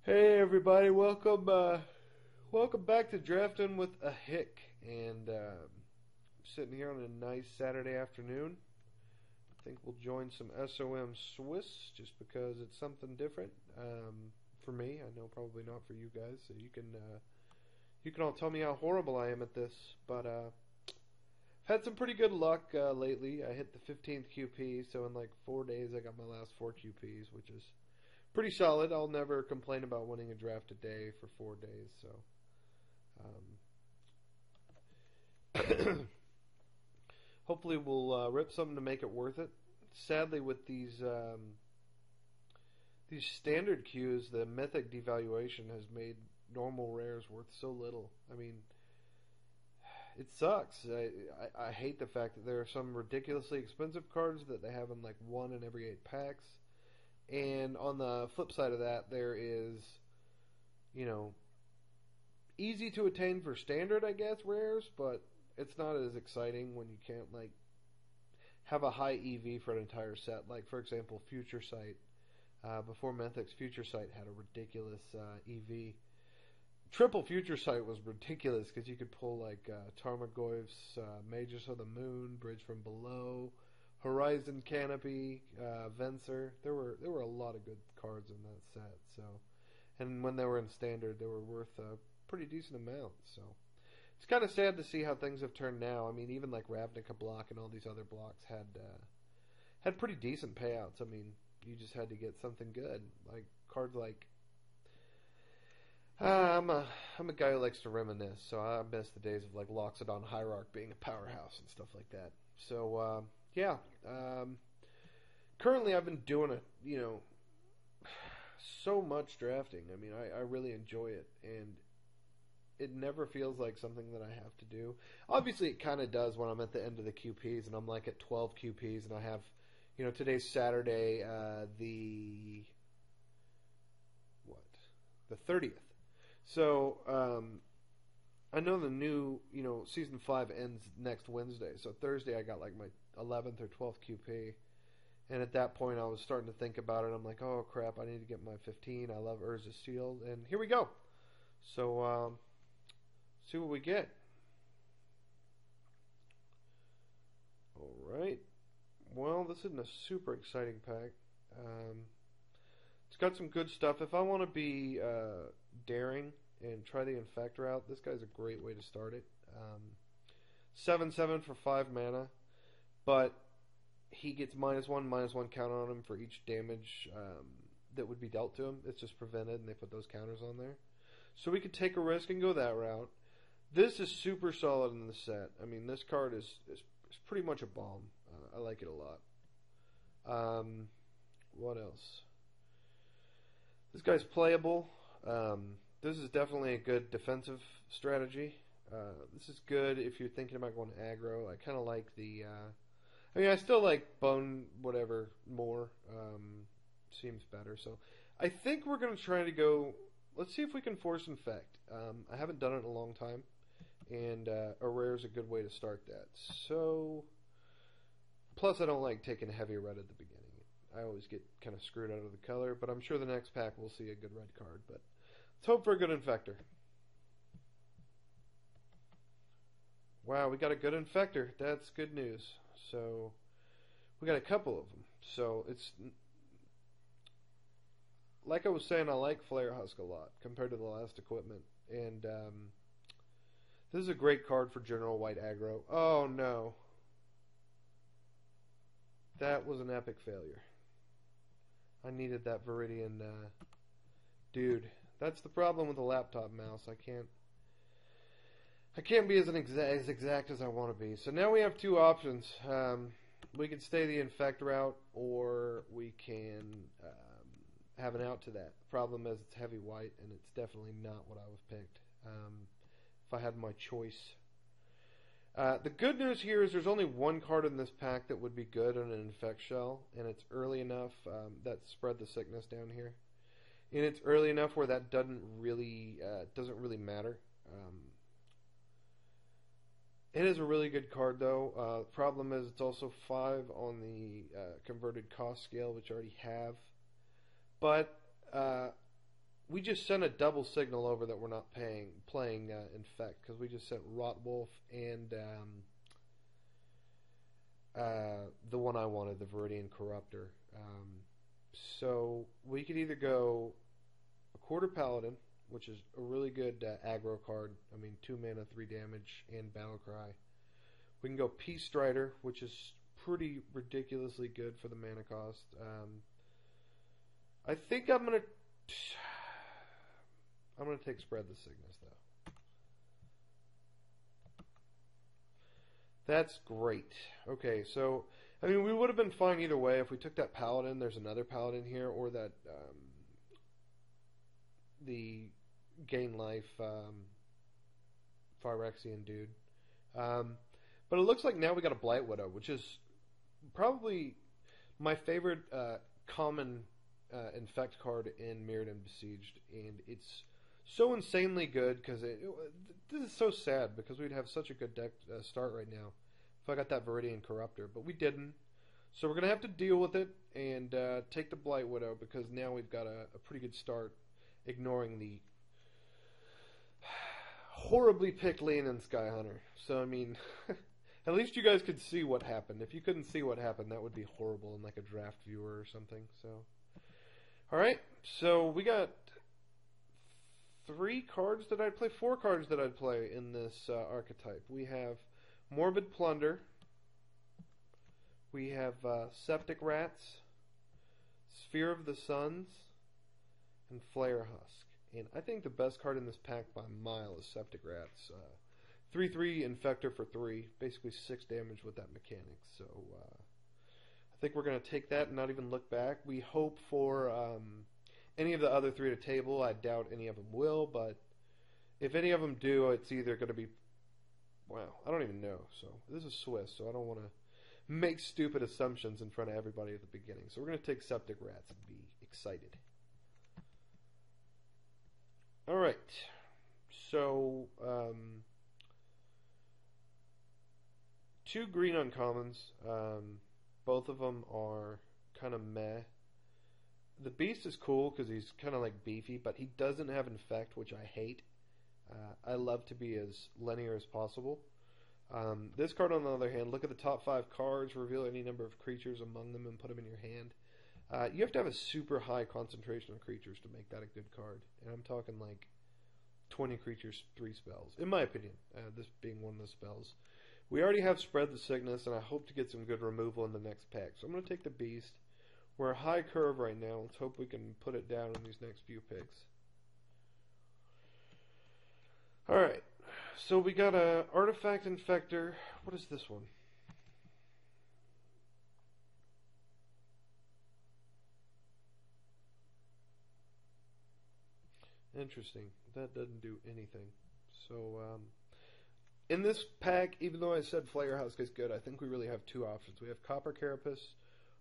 Hey everybody, welcome back to Drafting with a Hick, and sitting here on a nice Saturday afternoon. I think we'll join some SOM Swiss just because it's something different for me. I know probably not for you guys, so you can all tell me how horrible I am at this, but I've had some pretty good luck lately. I hit the 15th QP, so in like 4 days I got my last 4 QPs, which is pretty solid. I'll never complain about winning a draft a day for 4 days. So, hopefully, we'll rip something to make it worth it. Sadly, with these standard queues, the mythic devaluation has made normal rares worth so little. I mean, it sucks. I hate the fact that there are some ridiculously expensive cards that they have in like 1 in every 8 packs. And on the flip side of that, there is, easy to attain for standard, I guess, rares, but it's not as exciting when you can't, like, have a high EV for an entire set. Like, for example, Future Sight. Before Mythic's, Future Sight had a ridiculous EV. Triple Future Sight was ridiculous because you could pull, like, Tarmogoyf's Magus of the Moon, Bridge from Below, Horizon Canopy, Venser. There were a lot of good cards in that set. So, and when they were in standard, they were worth a pretty decent amount. So, it's kind of sad to see how things have turned now. I mean, even like Ravnica block and all these other blocks had pretty decent payouts. I mean, you just had to get something good, like cards like. I'm a guy who likes to reminisce, so I miss the days of like Loxodon Hierarch being a powerhouse and stuff like that. So. Yeah. Currently, I've been doing so much drafting. I mean, I really enjoy it, and it never feels like something that I have to do. Obviously, it kind of does when I'm at the end of the QPs, and I'm like at 12 QPs, and I have, today's Saturday, the 30th. So, I know the new, season 5 ends next Wednesday. So Thursday I got like my 11th or 12th QP. And at that point I was starting to think about it. I'm like, oh crap, I need to get my 15. I love Urza's Shield. And here we go. So, see what we get. Alright. Well, this isn't a super exciting pack. It's got some good stuff. If I want to be daring and try the Infect route, this guy's a great way to start it. 7/7 for 5 mana, but he gets -1/-1 counter on him for each damage that would be dealt to him. It's just prevented, and they put those counters on there. So we could take a risk and go that route. This is super solid in the set. I mean, this card is pretty much a bomb. I like it a lot. What else? This guy's playable. This is definitely a good defensive strategy. This is good if you're thinking about going aggro. I kind of like the. I still like Bone whatever more. Seems better. So I think we're going to try to go. Let's see if we can force Infect. I haven't done it in a long time, and a rare is a good way to start that. So, plus I don't like taking heavy red at the beginning. I always get kind of screwed out of the color, but I'm sure the next pack we'll see a good red card. But let's hope for a good Infector. Wow, we got a good Infector. That's good news. So, we got a couple of them. So, it's... Like I was saying, I like Flare Husk a lot compared to the last equipment. And, this is a great card for general white aggro. Oh, no. That was an epic failure. I needed that Viridian, dude. That's the problem with a laptop mouse. I can't be as exact as I want to be. So now we have two options. We can stay the Infect route, or we can have an out to that. The problem is it's heavy white, and it's definitely not what I would have picked if I had my choice. The good news here is there's only one card in this pack that would be good on an Infect Shell, and it's early enough that Spread the Sickness down here. And it's early enough where that doesn't really matter. It is a really good card, though. Problem is it's also 5 on the converted cost scale, which I already have. But we just sent a double signal over that we're not playing Infect, because we just sent Rotwolf and the one I wanted, the Viridian Corruptor. So we could either go a Quarter Paladin, which is a really good aggro card. I mean, 2 mana, 3 damage, and Battle Cry. We can go Peace Strider, which is pretty ridiculously good for the mana cost. I think I'm gonna take Spread the Sickness, though. That's great. Okay, so I mean, we would have been fine either way if we took that Paladin. There's another Paladin here, or that the Gain Life Phyrexian dude. But it looks like now we got a Blight Widow, which is probably my favorite common Infect card in Mirrodin Besieged, and it's so insanely good because this is so sad because we'd have such a good deck start right now if I got that Viridian Corruptor, but we didn't. So we're going to have to deal with it and take the Blight Widow, because now we've got a pretty good start, ignoring the horribly picked Lane and Sky Hunter. So, I mean, at least you guys could see what happened. If you couldn't see what happened, that would be horrible in like a draft viewer or something. So, alright, so we got 4 cards that I'd play in this archetype. We have Morbid Plunder, we have Septic Rats, Sphere of the Suns, and Flare Husk. And I think the best card in this pack by a mile is Septic Rats. 3/3 Infector for 3, basically 6 damage with that mechanic. So I think we're going to take that and not even look back. We hope for any of the other 3 to table. I doubt any of them will, but if any of them do, it's either going to be, well, I don't even know. So this is Swiss, so I don't want to make stupid assumptions in front of everybody at the beginning. So we're going to take Septic Rats and be excited. Alright, so 2 green uncommons. Both of them are kind of meh. The Beast is cool because he's kind of like beefy, but he doesn't have Infect, which I hate. I love to be as linear as possible. This card, on the other hand, look at the top 5 cards, reveal any number of creatures among them, and put them in your hand. You have to have a super high concentration of creatures to make that a good card. And I'm talking like 20 creatures, 3 spells, in my opinion, this being one of the spells. We already have Spread the Sickness, and I hope to get some good removal in the next pack. So I'm going to take the Beast. We're a high curve right now. Let's hope we can put it down in these next few picks. Alright, so we got a Artifact Infector. What is this one? Interesting. That doesn't do anything. So, in this pack, even though I said Flare Husk is good, I think we really have 2 options. We have Copper Carapace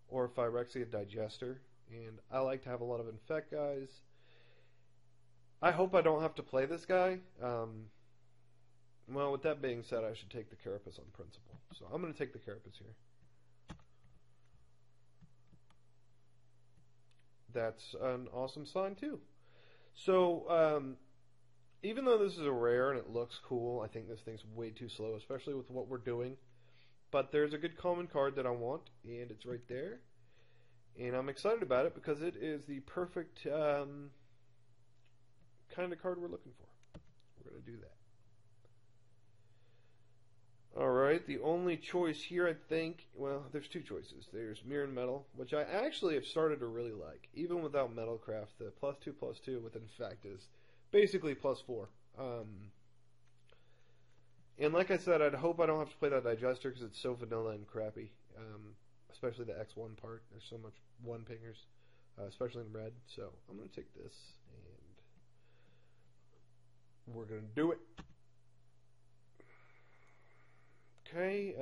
or Phyrexia Digester, and I like to have a lot of Infect guys. I hope I don't have to play this guy. Well, with that being said, I should take the Carapace on principle. So I'm going to take the Carapace here. That's an awesome sign, too. So, even though this is a rare and it looks cool, I think this thing's way too slow, especially with what we're doing. But there's a good common card that I want, and it's right there. And I'm excited about it because it is the perfect kind of card we're looking for. We're going to do that. Alright, the only choice here, I think, well, there's 2 choices. There's Mirror Metal, which I actually have started to really like. Even without Metalcraft, the +2/+2 with Infect is basically +4. And like I said, I'd hope I don't have to play that Digester because it's so vanilla and crappy. Especially the X1 part. There's so much 1-pingers, especially in red. So I'm going to take this, and we're going to do it. Okay,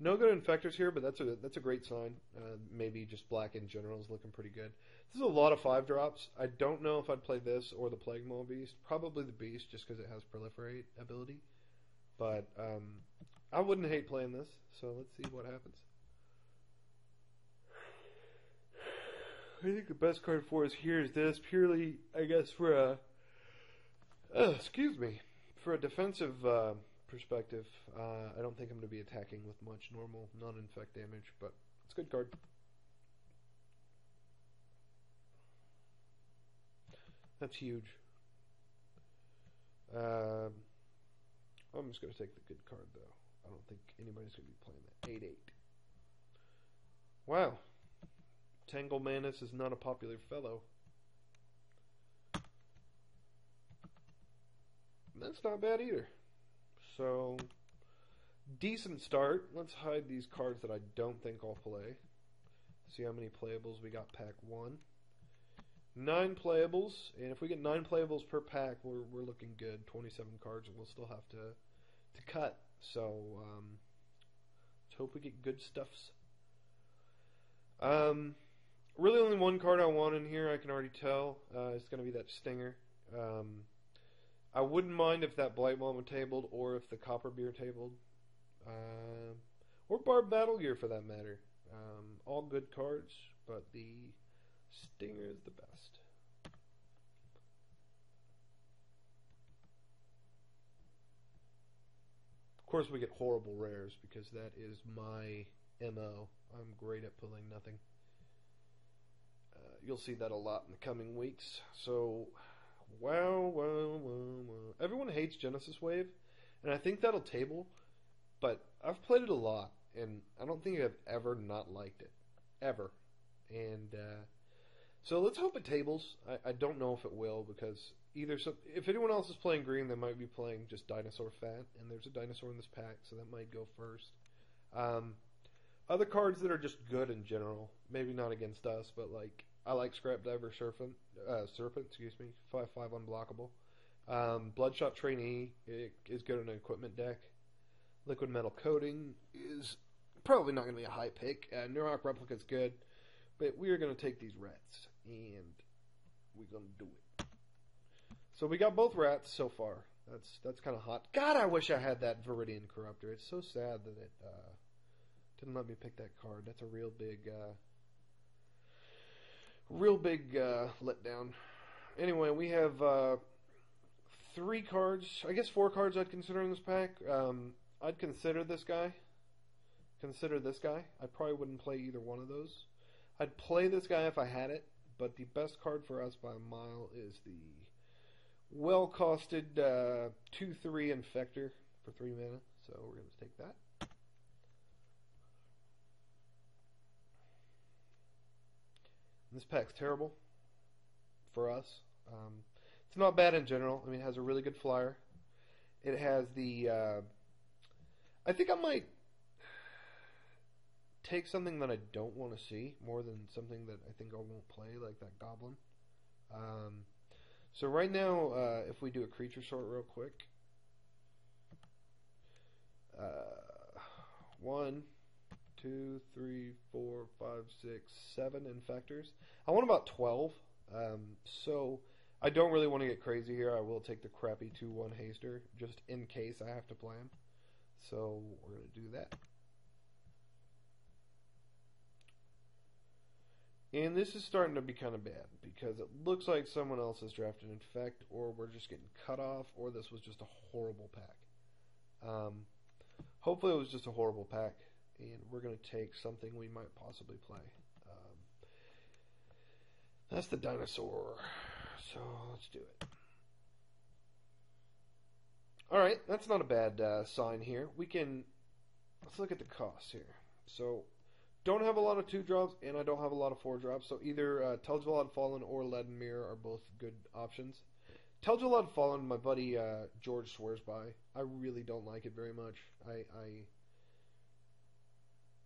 no good Infectors here, but that's a great sign. Maybe just black in general is looking pretty good. This is a lot of 5-drops. I don't know if I'd play this or the Plague Maul Beast. Probably the Beast, just because it has Proliferate ability. But I wouldn't hate playing this, so let's see what happens. I think the best card for us here is this, purely, I guess, for a, for a defensive perspective. I don't think I'm going to be attacking with much normal non-infect damage, but it's a good card. That's huge. I'm just going to take the good card, though. I don't think anybody's going to be playing that. 8/8. Wow. Tangle Manus is not a popular fellow. That's not bad either. So, decent start. Let's hide these cards that I don't think I'll play. See how many playables we got pack 1. 9 playables, and if we get 9 playables per pack, we're looking good. 27 cards, and we'll still have to cut. So, let's hope we get good stuffs. Really only one card I want in here, I can already tell. It's going to be that Stinger. I wouldn't mind if that Blight Mama tabled, or if the Copper Beer tabled. Or Barb Battle Gear, for that matter. All good cards, but the Stinger is the best. Of course, we get horrible rares, because that is my MO. I'm great at pulling nothing. You'll see that a lot in the coming weeks. So, wow. Everyone hates Genesis Wave, and I think that'll table, but I've played it a lot, and I don't think I've ever not liked it. Ever. And, so let's hope it tables. I don't know if it will, because if anyone else is playing green, they might be playing just Dinosaur Fat, and there's a dinosaur in this pack, so that might go first. Other cards that are just good in general, maybe not against us, but like I like Scrap Diver Serpent, 5/5 unblockable. Bloodshot Trainee is good in an equipment deck. Liquid Metal Coating is probably not going to be a high pick. Neuroc Replica is good, but we are going to take these rats, and we're going to do it. So we got both rats so far. That's kind of hot. God, I wish I had that Viridian Corruptor. It's so sad that it didn't let me pick that card. That's a real big letdown. Anyway, we have 3 cards. I guess 4 cards I'd consider in this pack. I'd consider this guy. I probably wouldn't play either one of those. I'd play this guy if I had it, but the best card for us by a mile is the well-costed 2/3 Infector for 3 mana. So we're going to take that. This pack's terrible for us. It's not bad in general. I mean, it has a really good flyer. It has the... I think I might take something that I don't want to see more than something that I think I won't play, like that Goblin. So right now, if we do a creature sort real quick... 1, 2, 3, 4, 5, 6, 7 infectors. I want about 12. So I don't really want to get crazy here. I will take the crappy 2/1 haster just in case I have to play him. So we're going to do that. And this is starting to be kind of bad because it looks like someone else has drafted Infect, or we're just getting cut off, or this was just a horrible pack. Hopefully it was just a horrible pack, and we're going to take something we might possibly play. That's the dinosaur. So let's do it. Alright, that's not a bad sign here. Let's look at the costs here. So, don't have a lot of 2-drops, and I don't have a lot of 4-drops, so either Tel'Jallad Fallen or Leaden Mirror are both good options. Tel'Jallad Fallen, my buddy George swears by. I really don't like it very much.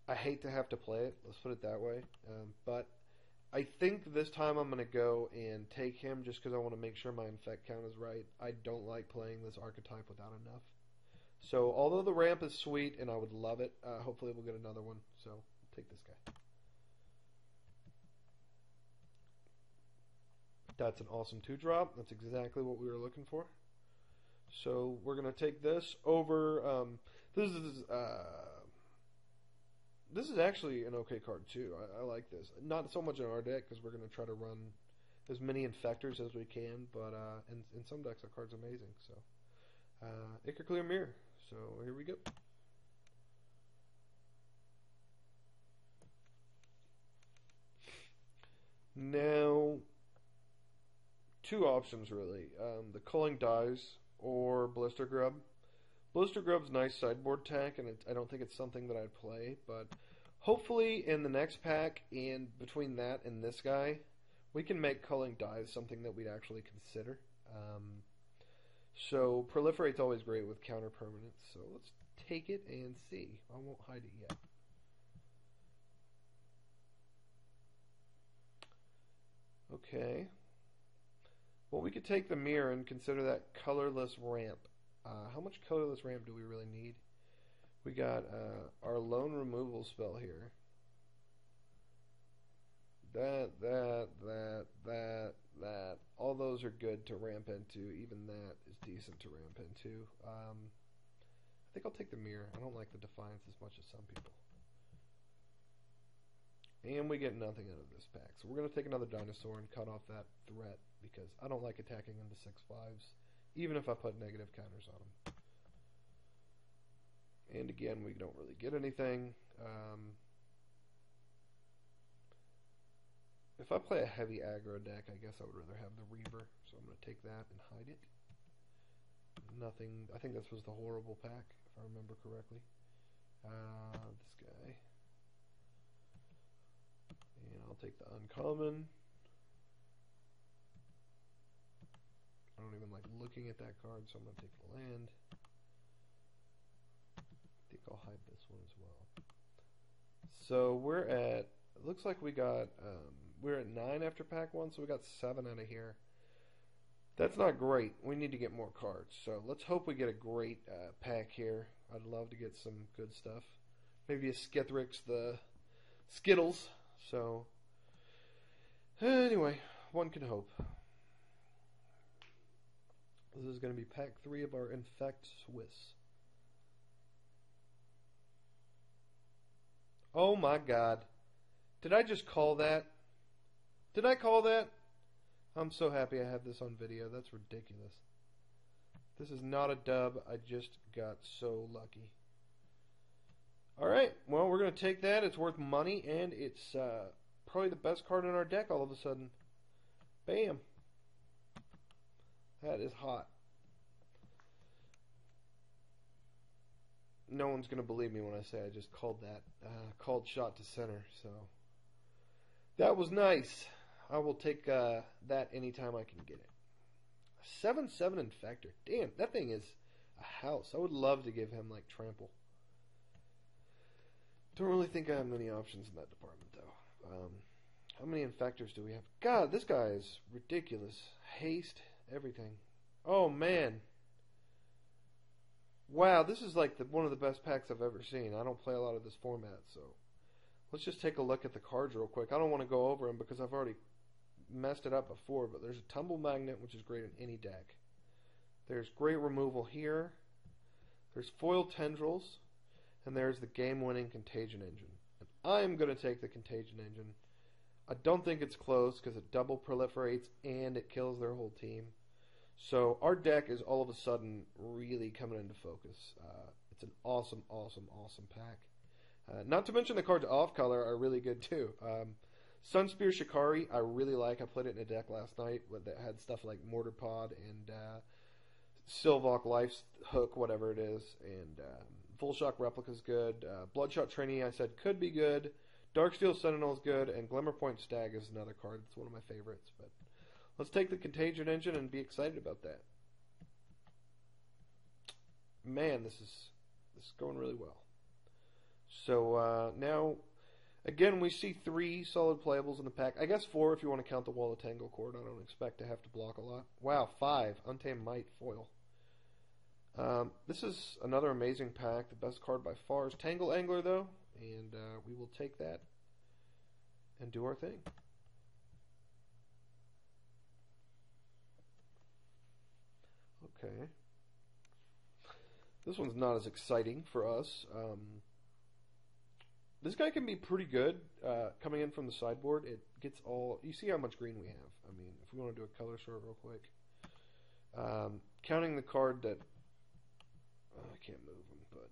I hate to have to play it, let's put it that way. But I think this time I'm going to go and take him just because I want to make sure my infect count is right. I don't like playing this archetype without enough. So, although the ramp is sweet and I would love it, hopefully we'll get another one. So, I'll take this guy. That's an awesome 2-drop. That's exactly what we were looking for. So, we're going to take this over. This is This is actually an okay card too. I like this. Not so much in our deck because we're going to try to run as many infectors as we can, but in some decks that card's amazing. So it could clear mirror. So here we go. Now, two options really: the Culling Dies or Blister Grub. Blister Grub's nice sideboard tech, and I don't think it's something that I'd play, but hopefully in the next pack, and between that and this guy, we can make Culling Dies something that we'd actually consider. So Proliferate's always great with counter permanents, so let's take it and see. I won't hide it yet. Okay. Well, we could take the mirror and consider that colorless ramp. How much colorless ramp do we really need? We got our lone removal spell here. That. All those are good to ramp into. Even that is decent to ramp into. I think I'll take the mirror. I don't like the Defiance as much as some people. And we get nothing out of this pack. So we're going to take another Dinosaur and cut off that threat because I don't like attacking into 6/5s, even if I put negative counters on them. And again, we don't really get anything. If I play a heavy aggro deck, I guess I would rather have the Reaver. So I'm going to take that and hide it. Nothing. I think this was the horrible pack, if I remember correctly. This guy. And I'll take the uncommon. I don't even like looking at that card, so I'm going to take the land. I think I'll hide this one as well. So we're at, it looks like we're at 9 after pack 1, so we got 7 out of here. That's not great. We need to get more cards. So let's hope we get a great pack here. I'd love to get some good stuff. Maybe a Skithrix, the Skittles. So, anyway, one can hope. This is going to be pack 3 of our Infect Swiss. Oh my god. Did I just call that? Did I call that? I'm so happy I have this on video. That's ridiculous. This is not a dub. I just got so lucky. Alright, well, we're going to take that. It's worth money, and it's probably the best card in our deck all of a sudden. Bam. That is hot. No one's going to believe me when I say I just called that. Called shot to center, so. That was nice. I will take that anytime I can get it. 7/7 Infector. Damn, that thing is a house. I would love to give him, like, trample. Don't really think I have many options in that department, though. How many Infectors do we have? God, this guy is ridiculous. Haste, everything. Oh, man. Wow, this is like one of the best packs I've ever seen. I don't play a lot of this format, so let's just take a look at the cards real quick. I don't want to go over them because I've already messed it up before, but there's a Tumble Magnet, which is great in any deck. There's Great Removal here. There's Foil Tendrils. And there's the game-winning Contagion Engine. And I'm going to take the Contagion Engine. I don't think it's close because it double proliferates and it kills their whole team. So our deck is all of a sudden really coming into focus. It's an awesome, awesome, awesome pack. Not to mention the cards off-color are really good too. Sunspear Shikari I really like. I played it in a deck last night that had stuff like Mortar Pod and Sylvok Life's Hook, whatever it is. And Full Shock Replica's good. Bloodshot Trainee I said could be good. Darksteel Sentinel is good. And Glimmerpoint Stag is another card that's one of my favorites. But let's take the Contagion Engine and be excited about that. Man, this is going really well. So now, again, we see 3 solid playables in the pack. I guess 4 if you want to count the Wall of Tangle Cord. I don't expect to have to block a lot. Wow, 5. Untamed Might foil. This is another amazing pack. The best card by far is Tangle Angler, though. And we will take that and do our thing. Okay. This one's not as exciting for us. This guy can be pretty good coming in from the sideboard. It gets all... You see how much green we have. I mean, if we want to do a color sort real quick. Counting the card that... I can't move them, but...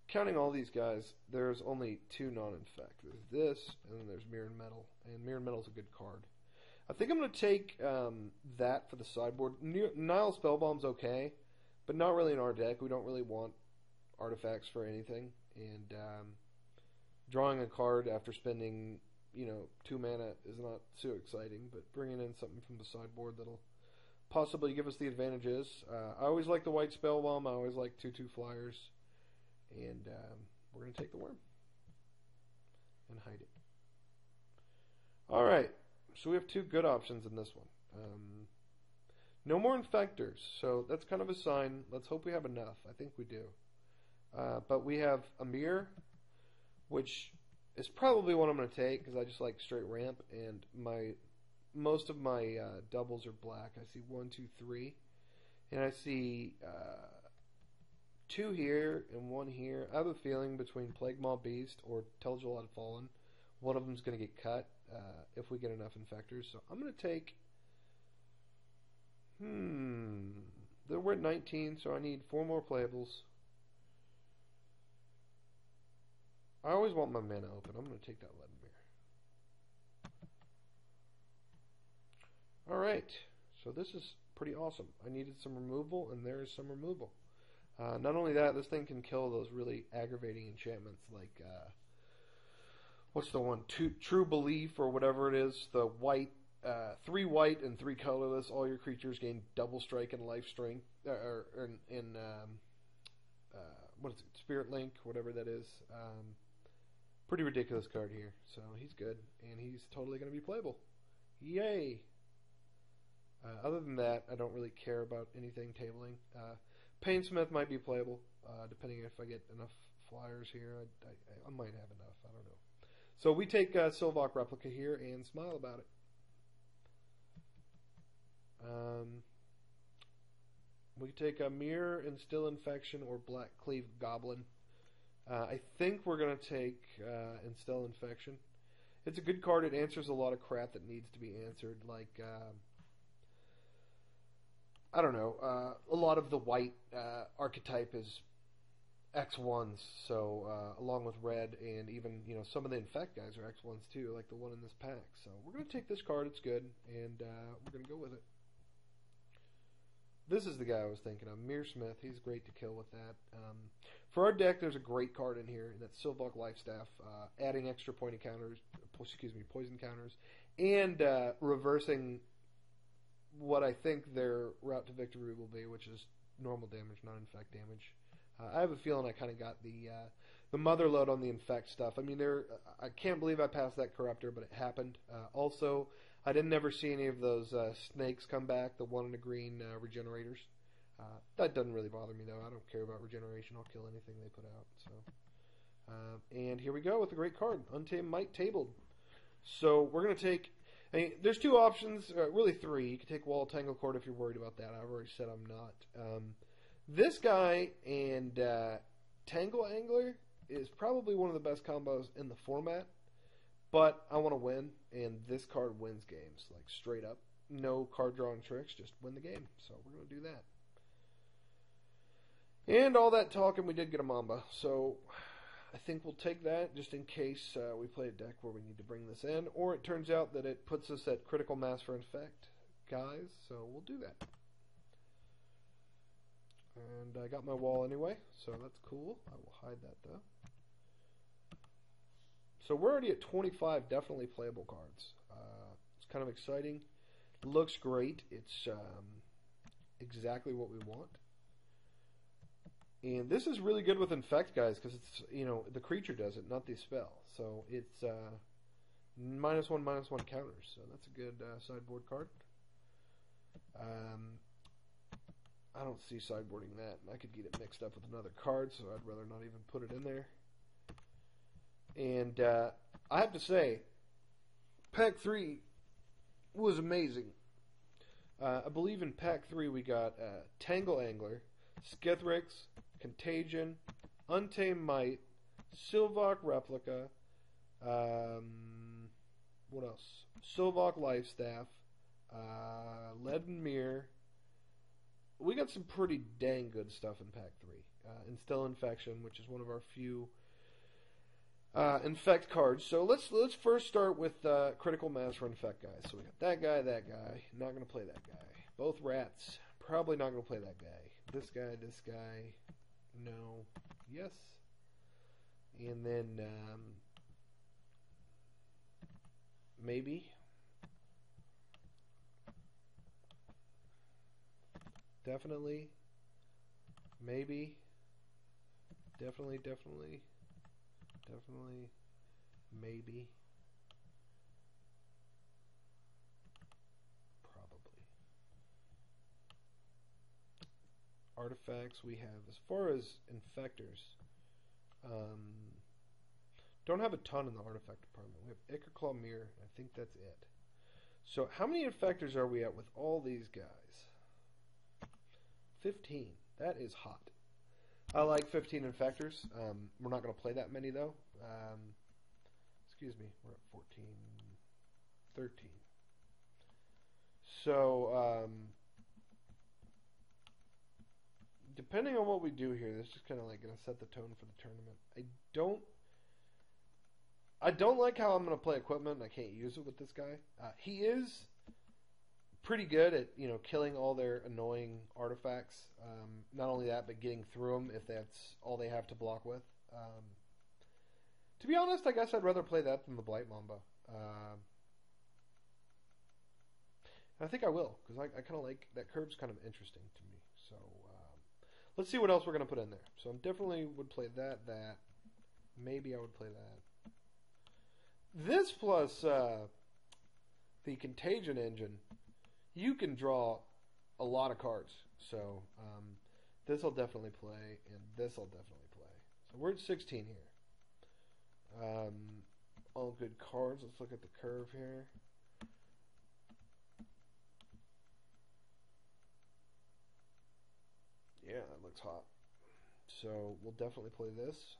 Counting all these guys, there's only 2 non-infect. There's this, and then there's Mirror and Metal. And Mirror and Metal's a good card. I think I'm going to take that for the sideboard. Nile Spellbomb's okay, but not really in our deck. We don't really want artifacts for anything. And drawing a card after spending, 2 mana is not so exciting. But bringing in something from the sideboard that'll possibly give us the advantages. I always like the white Spellbomb. I always like 2/2 flyers. And we're going to take the worm and hide it. Alright, so we have 2 good options in this one. No more infectors, so that's kind of a sign. Let's hope we have enough. I think we do. But we have a mirror, which is probably what I'm going to take because I just like straight ramp, and most of my doubles are black. I see 1, 2, 3, and I see 2 here and 1 here. I have a feeling between Plague Maw Beast or Tel'Jallad Fallen, one of them's going to get cut if we get enough infectors. So I'm going to take... We're at 19, so I need 4 more playables. I always want my mana open. I'm going to take that Leaden Mirror. Alright, so this is pretty awesome. I needed some removal, and there is some removal. Not only that, this thing can kill those really aggravating enchantments like, what's the one? True Belief or whatever it is. The white, 3 white and 3 colorless. All your creatures gain double strike and life strength. What is it? Spirit Link, whatever that is. Pretty ridiculous card here. So he's good, and he's totally going to be playable. Yay! Other than that, I don't really care about anything tabling. Painsmith might be playable, depending if I get enough flyers here. I might have enough. I don't know. So we take Sylvok Replica here and smile about it. We take a Mirror, Instill Infection, or Black Cleave Goblin. I think we're going to take Instill Infection. It's a good card. It answers a lot of crap that needs to be answered, like... I don't know, a lot of the white archetype is X1s, so along with red, and even, some of the infect guys are X1s too, like the one in this pack. So we're going to take this card, it's good, and we're going to go with it. This is the guy I was thinking of, Mearsmith. He's great to kill with that. For our deck, there's a great card in here, and that's Sylvok Lifestaff, adding extra poison counters, and reversing what I think their route to victory will be, which is normal damage, not infect damage. I have a feeling I kind of got the mother load on the infect stuff. I mean, I can't believe I passed that corruptor, but it happened. Also, I didn't ever see any of those snakes come back, the 1 in a green regenerators. That doesn't really bother me, though. I don't care about regeneration. I'll kill anything they put out. So, and here we go with a great card, Untamed Might Tabled. So we're going to take... there's 2 options, really 3. You can take Wall Tangle Cord if you're worried about that. I've already said I'm not. This guy and Tangle Angler is probably one of the best combos in the format, but I want to win, and this card wins games, like straight up. No card drawing tricks, just win the game. So we're going to do that. And all that talking, we did get a Mamba, so... I think we'll take that just in case we play a deck where we need to bring this in, or it turns out that it puts us at critical mass for infect, guys, so we'll do that. And I got my wall anyway, so that's cool. I will hide that though. So we're already at 25 definitely playable cards. It's kind of exciting. Looks great. It's exactly what we want. And this is really good with infect guys because it's, the creature does it, not the spell. So it's -1/-1 counters. So that's a good sideboard card. I don't see sideboarding that. I could get it mixed up with another card, so I'd rather not even put it in there. And I have to say, Pack 3 was amazing. I believe in Pack 3 we got Tangle Angler, Skithrix, Contagion, Untamed Might, Silvok Replica. What else? Silvok Lifestaff. Leaden Mirror. We got some pretty dang good stuff in Pack 3. Instill Infection, which is one of our few Infect cards. So let's first start with Critical Mass for Infect guys. So we got that guy, that guy. Not going to play that guy. Both rats. Probably not going to play that guy. This guy. No. Yes. And then maybe. Definitely. Maybe. Definitely. Maybe. Probably. Artifacts we have, as far as infectors, don't have a ton in the artifact department. We have Ichorclaw Mirror, I think that's it. So how many infectors are we at with all these guys? 15. That is hot. I like 15 infectors. We're not going to play that many, though. Excuse me. We're at 14, 13. So, depending on what we do here, this is just kind of like going to set the tone for the tournament. I don't like how I'm going to play equipment, and I can't use it with this guy. He is pretty good at, killing all their annoying artifacts. Not only that, but getting through them if that's all they have to block with. To be honest, I guess I'd rather play that than the Blight Mamba. I think I will, because I kind of like that curve's kind of interesting to me. So let's see what else we're going to put in there. So I definitely would play that. Maybe I would play that. This plus the Contagion Engine, you can draw a lot of cards. So this I'll definitely play, and this I'll definitely play. So we're at 16 here. All good cards. Let's look at the curve here. Yeah, that looks hot. So we'll definitely play this.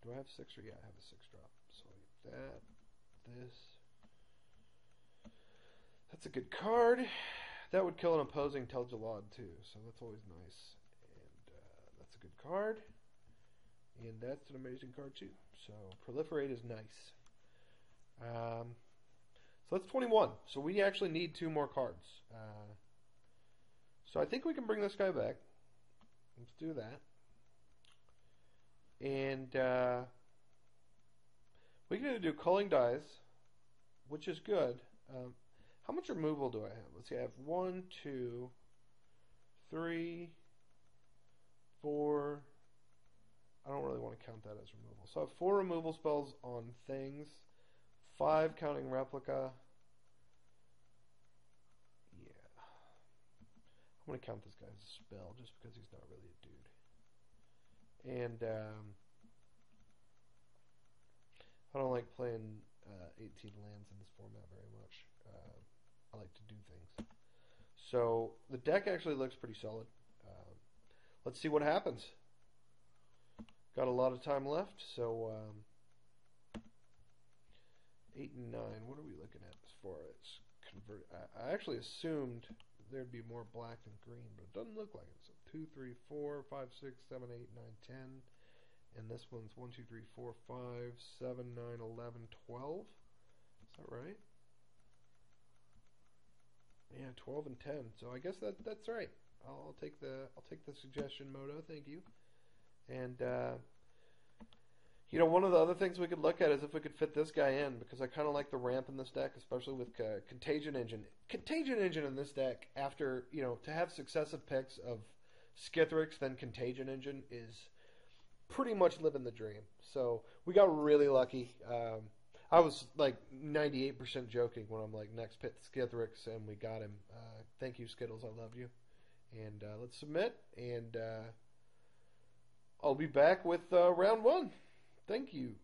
Do I have 6 or yeah, I have a 6 drop. So I get that, this. That's a good card. That would kill an opposing Tel'Jalad too, so that's always nice. And that's a good card. And that's an amazing card too. So Proliferate is nice. So that's 21. So we actually need 2 more cards. So I think we can bring this guy back. Let's do that. And we can do Culling Dies, which is good. How much removal do I have? Let's see, I have 1, 2, 3, 4. I don't really want to count that as removal. So I have 4 removal spells on things, 5 counting Replica. Yeah. I'm going to count this guy as a spell just because he's not really a dude. And I don't like playing 18 lands in this format very much. I like to do things. So the deck actually looks pretty solid. Let's see what happens. Got a lot of time left, so 8 and 9. What are we looking at as far as convert? I actually assumed there'd be more black than green, but it doesn't look like it. So 2, 3, 4, 5, 6, 7, 8, 9, 10. And this one's 1, 2, 3, 4, 5, 7, 9, 11, 12. Is that right? Yeah, 12 and 10. So I guess that's right. I'll take the suggestion, Moto. Thank you. And one of the other things we could look at is if we could fit this guy in, because I kind of like the ramp in this deck, especially with Contagion Engine. Contagion Engine in this deck, after to have successive picks of Skithrix, then Contagion Engine is pretty much living the dream. So we got really lucky. I was like 98% joking when I'm like, next pick Skithrix, and we got him. Thank you, Skittles. I love you. And let's submit, and I'll be back with round 1. Thank you.